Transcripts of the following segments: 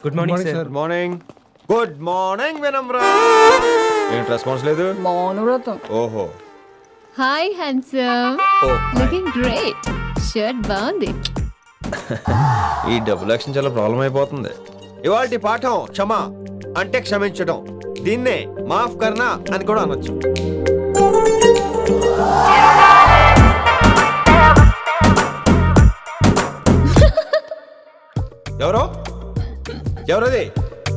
Good morning sir. Morning. Good morning Vinamra. ఏంటి response లేదు? మౌనవ్రతం. ఓహో. Hi handsome. Oh looking great. Shirt బాగుంది. ఈ డబుల్ యాక్షన్ చాలా ప్రాబ్లం అయిపోతుంది. ఇవాల్టి పాఠం క్షమ అంటే క్షమించడం. దీన్నే మాఫ్ కర్నా అని కూడా అనొచ్చు. ఎవరో ఎవరది?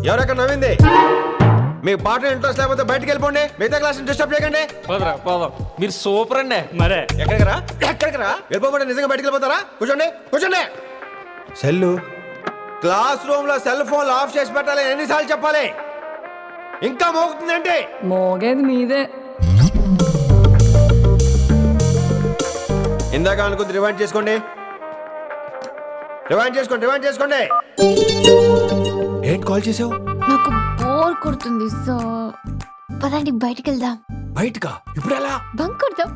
ఎవరక్కడ నవ్వింది? మీ పాట ఇంట్రెస్ట్ లేకపోతే బయటికి వెళ్ళిపోండి. మిగతా క్లాస్ డిస్టర్బ్ చేయకండి. పోదాం. మీరు సూపర్ అండి. మరే ఎక్కడికి రా? వెళ్ళిపోమంటే నిజంగా బయటికి వెళ్ళిపోతారా? కూర్చోండి. సెల్లు క్లాస్ రూమ్ లో సెల్ ఫోన్ ఆఫ్ చేసి పెట్టాలి. ఎన్నిసార్లు చెప్పాలి? ఇంకా మోగుతుందంటే మోగేది మీదే. ఇందాక అనుకుంది రివైండ్ చేసుకోండి. ఏంటి కాల్ చేసావు? నాకు బోర్ కొడుతుంది. సో పదండి బయటికి వెళ్దాం. బయటకా? ఇప్పుడు ఎలా? బంక్ కొడదాం.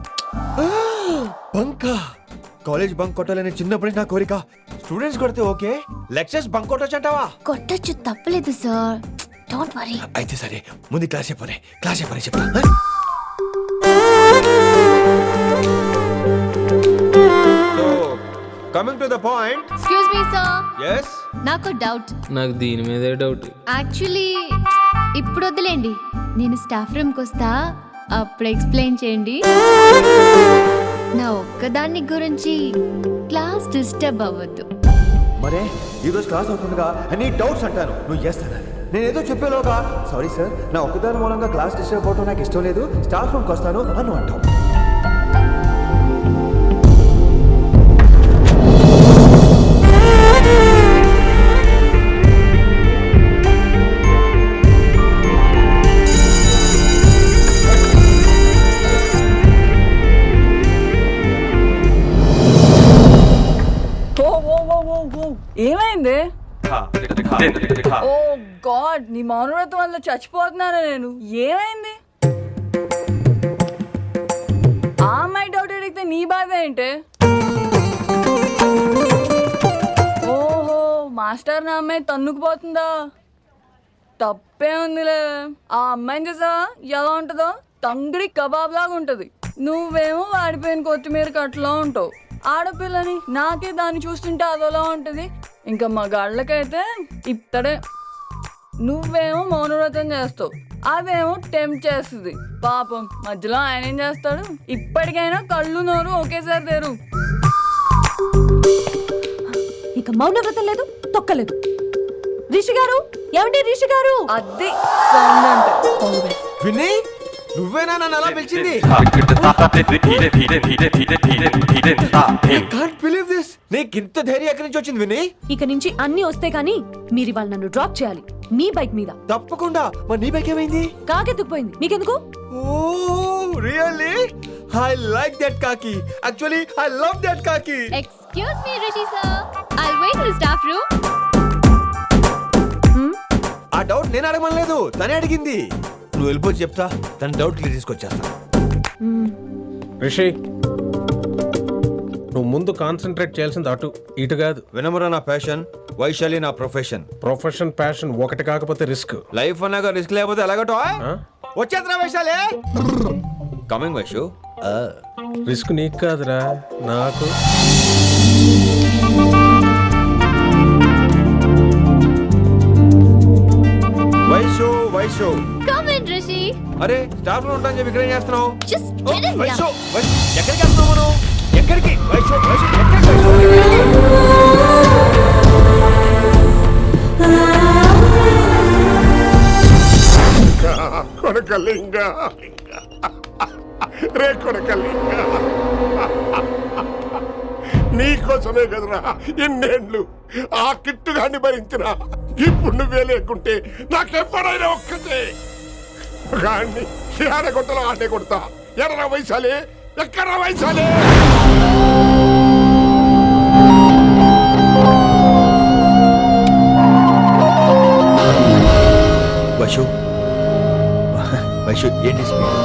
బంకా? కాలేజ్ బంక్ కొట్టాలని చిన్నప్పటి నుంచి నా కోరిక. స్టూడెంట్స్ కొడితే ఓకే, లెక్చర్స్ బంక్ కొట్టొచ్చు అంటావా? కొట్టచ్చు, తప్పలేదు సార్. Don't worry. అయితే సరే, ముందు క్లాస్ చెప్పనే చెప్తా. Coming to the point. Excuse me sir. yes నాకు డౌట్. నాకు దీని మీదే డౌట్. యాక్చువల్లీ ఇప్పుడు వద్దులేండి, నేను స్టాఫ్ రూమ్కి వస్తా, అప్పుడు ఎక్స్ప్లెయిన్ చేయండి. నా ఒక్కదాన్ని గురించి క్లాస్ డిస్టర్బ్ అవ్వద్దు. మరే ఈరోజు క్లాస్ అవుతుండగా అన్ని డౌట్స్ అంటాను, నువ్వు చేస్తాను. నేను ఏదో చెప్పేలోగా సారీ సార్, నా ఒక్కదాని మూలంగా క్లాస్ డిస్టర్బ్ అవడం నాకు ఇష్టం లేదు, స్టాఫ్ రూమ్కి వస్తాను అని అంటావు. ఏమైంది? ఓ గాడ్, నీ మౌనవ్రతం వల్ల చచ్చిపోతున్నాను నేను. ఏమైంది? ఆ అమ్మాయి డౌట్ అడిగితే నీ బాధ ఏంటి? ఓహో, మాస్టర్ నా అమ్మాయి తన్నుకుపోతుందా? తప్పే ఉందిలే. ఆ అమ్మాయిని చూసా ఎలా ఉంటుందో? తంగిడి కబాబ్ లాగా ఉంటది. నువ్వేమో వాడిపోయిన కొత్తిమీర కట్లా ఉంటావు. ఆడపిల్లని నాకే దాన్ని చూస్తుంటే అదోలా ఉంటుంది. ఇంకా మగాళ్ళకైతే ఇత్తడే. నువ్వేమో మౌనవ్రతం చేస్తావు, అదేమో టెంప్ట్ చేస్తుంది. పాపం మధ్యలో ఆయన ఏం చేస్తాడు? ఇప్పటికైనా కళ్ళు నోరు ఒకేసారి తెరు. ఇక మౌనవ్రతం లేదు, తొక్కలేదు. రిషి గారు, ఏమండి రిషి గారు? అది సౌండ్ అంటే. విన్నీ, నువ్వేనా నన్ను అలా పిలిచింది? నీకు ఇంత ధైర్యం ఎక్కడి నుంచి వచ్చింది విన్నీ? ఇక నుంచి అన్ని వస్తే గానీ మీరు ఇవాళ నన్ను డ్రాప్ చేయాలి మీ బైక్ మీద. తప్పకుండా. మరి నీ బైక్ ఏమైంది? కాకెత్తుకుపోయింది. మీకెందుకు? Oh really? I like that కాకి. యాక్చువల్లీ ఐ లవ్ దట్ కాకి. Excuse me Rishi sir, I'll wait in the staff room. ఆ డౌట్ నేను అడగమనలేదు, తనే అడిగింది. నువ్వు వెళ్ళిపోయి చెప్తా, తన డౌట్ క్లియర్ తీసుకొచ్చేస్తా. రిషి, నువ్వు ముందు కాన్సన్ట్రేట్ చేయాల్సింది అటు ఇటు కాదు. వినమ్ర నా ప్యాషన్, వైశాలి నా ప్రొఫెషన్. ప్రొఫెషన్ ప్యాషన్ ఒకటి కాకపోతే రిస్క్. లైఫ్ అన్నాక రిస్క్ లేకపోతే ఎలాగటో? వచ్చేద్రా వైశాలి. కమింగ్ వైషు. రిస్క్ నీకు కాదురా, నాకు. Vaishu come in Rishi. అరే స్టాఫ్ లో ఉంటాను చెప్పి ఇక్కడ ఏం చేస్తున్నావు? Just get in. వైషు ఎక్కడికి వెళ్తున్నావు మనం? ఎక్కడికి? వైషు కొడకలింగ రే కొడకలింగ, నీకోసమే కదరా ఇన్నేళ్ళు ఆ కిట్టుగాన్ని భరించిన. ఇప్పుడు నువ్వే లేకుంటే నాకెప్పుడైనా ఒక్కటే గాన్ని ఆడగొట్టలో ఆడే కొడతా. ఎడరా వైశాలే, ఎక్కడ్రా వైశాలే? వైషు వైషు ఏంటి స్పీడ్?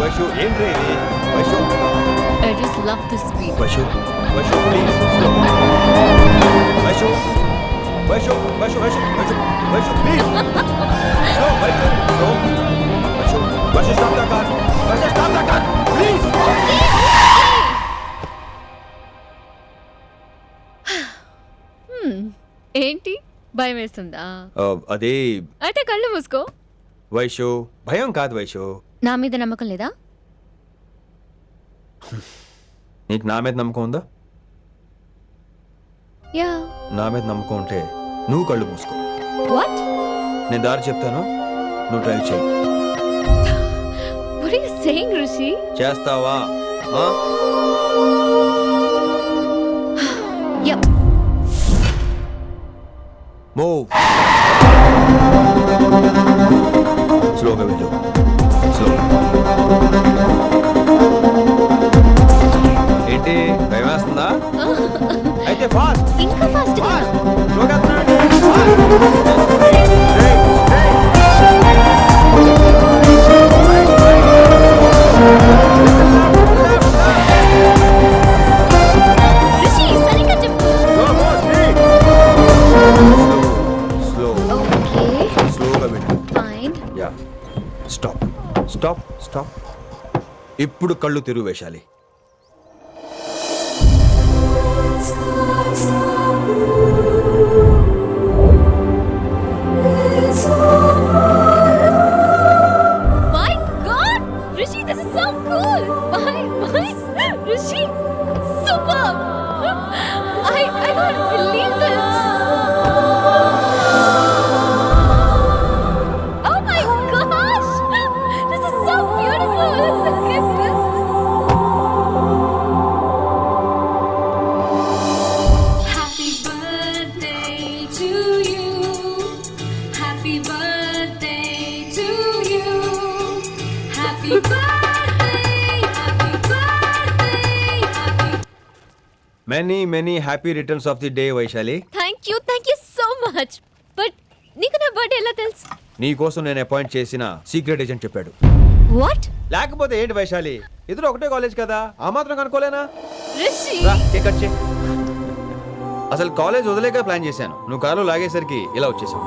వైషు ఏం రే ఇది? Vaishu I just love this speed. Vaishu please Vaishu Vaishu Vaishu Vaishu Vaishu Vaishu please no Vaishu no Vaishu Vaishu stop the car Vaishu stop the car please ఏంటి భయం వేస్తుందా? అదే అయితే కళ్ళు మూసుకో. వైషు భయం కాదు వైషు. నా మీద నమ్మకం లేదా? నీకు నా మీద నమ్మకం ఉందా? యా. నా మీద నమ్మకం ఉంటే నువ్వు కళ్ళు మూసుకో. వాట్? నేను దారి చెప్తాను, నువ్వు డ్రైవ్ చేయి. What are you saying Rishi? చేస్తావా? యా. మూవ్. స్లోగా వెళ్ళు. స్లో. ఏంటి భయం వేస్తుందా? అయితే ఫాస్ట్. ఇంకా ఫాస్ట్ గా. స్లోగా వెళ్ళు. ఫాస్ట్. రిషి సరిగ్గా చెప్పు. స్లో. ఓకే స్లోగా వెళ్ళు. Fine. Yeah. Stop stop stop. ఇప్పుడు కళ్ళు తెరువు వేశాలి. My god Rishi this is so cool. My Rishi super. I can't believe this. Oh my gosh! This is so beautiful! Look at this! Happy birthday to you. Happy birthday to you. Happy birthday, happy birthday, happy many many happy returns of the day Vaishali. Thank you so much. But నీకు నా birthday ఎలా తెలుసు? నీ కోసం నేను appoint చేసిన secret agent చెప్పాడు. What? లేకపోతే ఏంటి వైశాలి, ఇద్దరు ఒకటే కాలేజ్ కదా, ఆ మాత్రం కనుక్కోలేనా? రిషి రా, కేక్ కట్ చేయి. అసలు కాలేజ్ వదిలేక ప్లాన్ చేశాను, నువ్వు కారు లాగేసరికి ఇలా వచ్చేసావు.